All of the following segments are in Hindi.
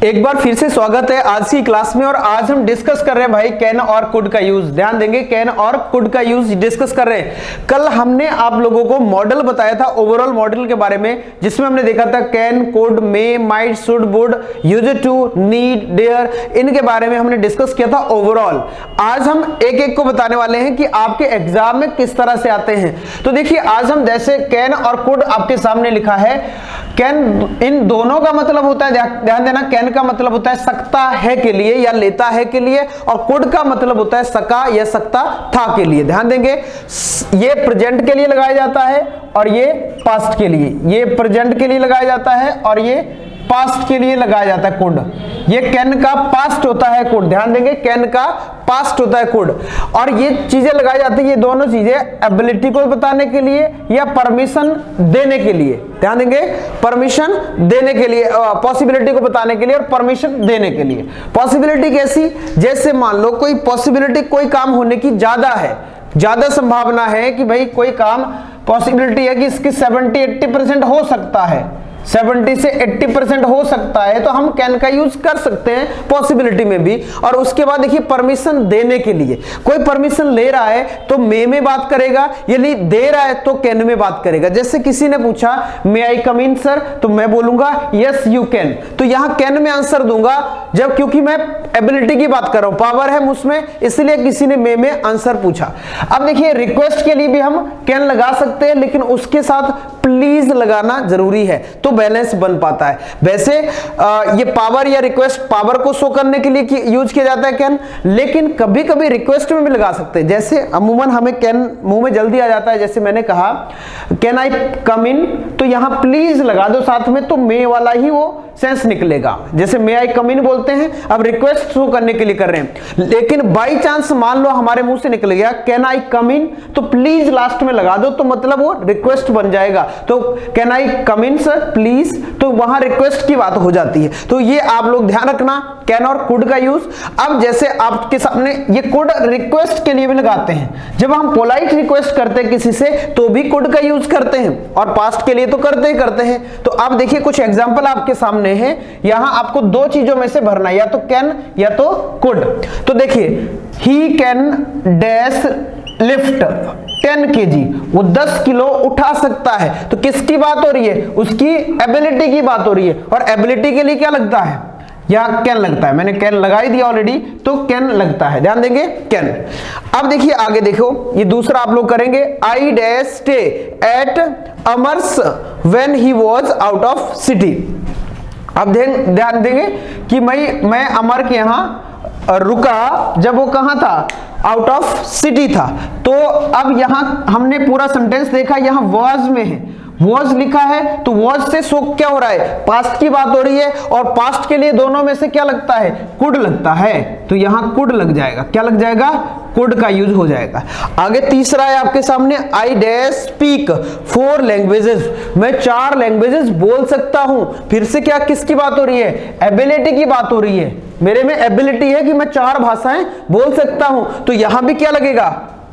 एक बार फिर से स्वागत है आज की क्लास में। और आज हम डिस्कस कर रहे हैं भाई कैन और कुड का यूज। ध्यान देंगे, कैन और कुड का यूज डिस्कस कर रहे हैं। कल हमने आप लोगों को मॉडल बताया था, ओवरऑल मॉडल के बारे में, जिसमें हमने देखा था can, could, may, might, should, would, used to, need, dare, इनके बारे में हमने डिस्कस किया था ओवरऑल। आज हम एक एक को बताने वाले हैं कि आपके एग्जाम में किस तरह से आते हैं। तो देखिए, आज हम जैसे कैन और कुड आपके सामने लिखा है। कैन, इन दोनों का मतलब होता है, ध्यान देना, कैन का मतलब होता है सकता है के लिए या लेता है के लिए, और कुड का मतलब होता है सका या सकता था के लिए। ध्यान देंगे, ये प्रेजेंट के लिए लगाया जाता है और ये पास्ट के लिए, ये प्रेजेंट के लिए लगाया जाता है और ये पास्ट के लिए लगाया जाता है कुड। ये कैन का पास्ट होता है कुड। ध्यान देंगे, कैन का पास्ट होता है कुड। और ये चीजें लगाई जाती है, ये दोनों चीजें एबिलिटी को बताने के लिए या परमिशन देने के लिए। ध्यान देंगे, परमिशन देने के लिए, पॉसिबिलिटी को बताने के लिए और परमिशन देने के लिए। पॉसिबिलिटी कैसी? जैसे मान लो कोई पॉसिबिलिटी, कोई काम होने की ज्यादा है, ज्यादा संभावना है कि भाई कोई काम, पॉसिबिलिटी है कि इसकी 70-80% हो सकता है, 70 से 80% हो सकता है, तो हम कैन का यूज कर सकते हैं पॉसिबिलिटी में भी। और उसके बाद देखिए, परमिशन देने के लिए, कोई परमिशन ले रहा है तो मे में बात करेगा, यदि दे रहा है तो कैन में बात करेगा। जैसे किसी ने पूछा मे आई कम इन सर, तो मैं बोलूंगा यस यू कैन, तो यहां कैन में आंसर दूंगा, जब क्योंकि मैं एबिलिटी की बात कर रहा हूं, पावर है मुझमें, इसलिए किसी ने मे में आंसर पूछा। अब देखिए, रिक्वेस्ट के लिए भी हम कैन लगा सकते हैं, लेकिन उसके साथ प्लीज लगाना जरूरी है, तो बैलेंस बन पाता है। वैसे ये पावर या रिक्वेस्ट, पावर को शो करने के लिए यूज किया जाता है कैन, लेकिन कभी कभी रिक्वेस्ट में भी लगा सकते हैं। जैसे अमूमन हमें कैन मुंह में जल्दी आ जाता है, जैसे मैंने कहा कैन आई कम इन, तो यहां प्लीज लगा दो साथ में, तो मे वाला ही वो सेंस निकलेगा। जैसे मे आई कम इन बोलते हैं, अब रिक्वेस्ट शो करने के लिए कर रहे हैं, लेकिन बाई चांस मान लो हमारे मुंह से निकल गया कैन आई कम इन, तो प्लीज लास्ट में लगा दो, तो मतलब वो रिक्वेस्ट बन जाएगा। तो can I come in sir please, तो वहां रिक्वेस्ट की बात हो जाती है। तो ये आप लोग ध्यान रखना, कैन और कुड का यूज। अब जैसे आपके सामने ये कुड रिक्वेस्ट के लिए भी लगाते हैं, जब हम पोलाइट रिक्वेस्ट करते हैं किसी से तो भी कुड का यूज करते हैं, और पास्ट के लिए तो करते ही करते हैं। तो अब देखिए, कुछ एग्जांपल आपके सामने है, यहां आपको दो चीजों में से भरना है, या तो कैन या तो कुड। तो देखिए, he can dash lift 10 kg, वो 10 किलो उठा सकता है। तो किसकी बात हो रही है? उसकी एबिलिटी की बात हो रही है। और एबिलिटी के लिए क्या लगता है? या कैन लगता है। मैंने कैन लगा ही दिया ऑलरेडी, तो कैन लगता है। ध्यान देंगे, कैन। अब देखिए आगे देखो, ये दूसरा आप लोग करेंगे, I dash stay at अमर्स when he was out of city. अब ध्यान देंगे कि मैं अमर के यहां रुका जब वो कहां था? आउट ऑफ सिटी था। तो अब यहां हमने पूरा सेंटेंस देखा, यहां वाज में है, वाज लिखा है, तो वाज से शो क्या हो रहा है? पास्ट की बात हो रही है, और पास्ट के लिए दोनों में से क्या लगता है? कुड लगता है, तो यहां कुड लग जाएगा। क्या लग जाएगा? कुड का यूज हो जाएगा। आगे तीसरा है आपके सामने, आई डैश स्पीक 4 लैंग्वेजेस, मैं 4 लैंग्वेजेस बोल सकता हूं। फिर से क्या, किसकी बात हो रही है? एबिलिटी की बात हो रही है। मेरे में एबिलिटी है कि मैं 4 भाषाएं बोल सकता हूं, तो यहां भी क्या लगेगा?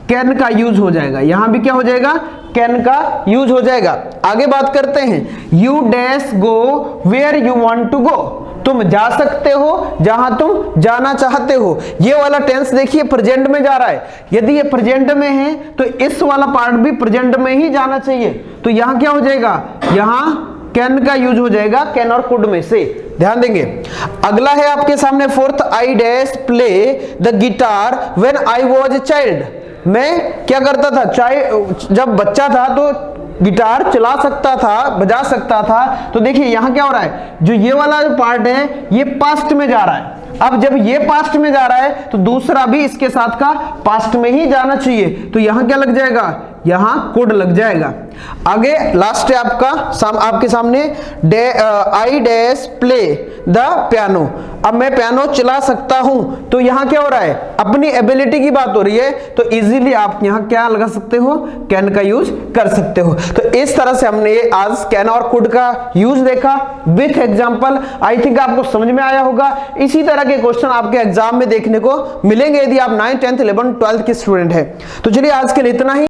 कैन का यूज हो जाएगा। यहां भी क्या हो जाएगा? कैन का यूज हो जाएगा। आगे बात करते हैं, you dash go where you want to go, तुम जा सकते हो जहां तुम जाना चाहते हो। ये वाला टेंस देखिए, प्रेजेंट में जा रहा है। यदि ये प्रेजेंट में है तो इस वाला पार्ट भी प्रेजेंट में ही जाना चाहिए। तो यहां क्या हो जाएगा? यहां कैन का यूज हो जाएगा, कैन और कुड में से। ध्यान देंगे। अगला है आपके सामने fourth, I dash play the guitar when I was a child, मैं क्या करता था? जब बच्चा था तो गिटार चला सकता था, बजा सकता था। तो देखिए यहां क्या हो रहा है, जो ये वाला जो पार्ट है ये पास्ट में जा रहा है। अब जब ये पास्ट में जा रहा है तो दूसरा भी इसके साथ का पास्ट में ही जाना चाहिए, तो यहां क्या लग जाएगा? यहां कुड लग जाएगा। आगे लास्ट है आपके सामने, I dash play the piano, अब मैं पियानो चला सकता हूं, तो यहां क्या हो रहा है? अपनी एबिलिटी की बात हो रही है, तो इजीली आप यहां क्या लगा सकते हो? कैन का यूज कर सकते हो। तो इस तरह से हमने ये आज कैन और कुड का यूज देखा विथ एग्जांपल। आई थिंक आपको समझ में आया होगा। इसी तरह के क्वेश्चन आपके एग्जाम में देखने को मिलेंगे यदि आप 9th 10th 11th 12th के स्टूडेंट है। तो चलिए आज के लिए इतना ही।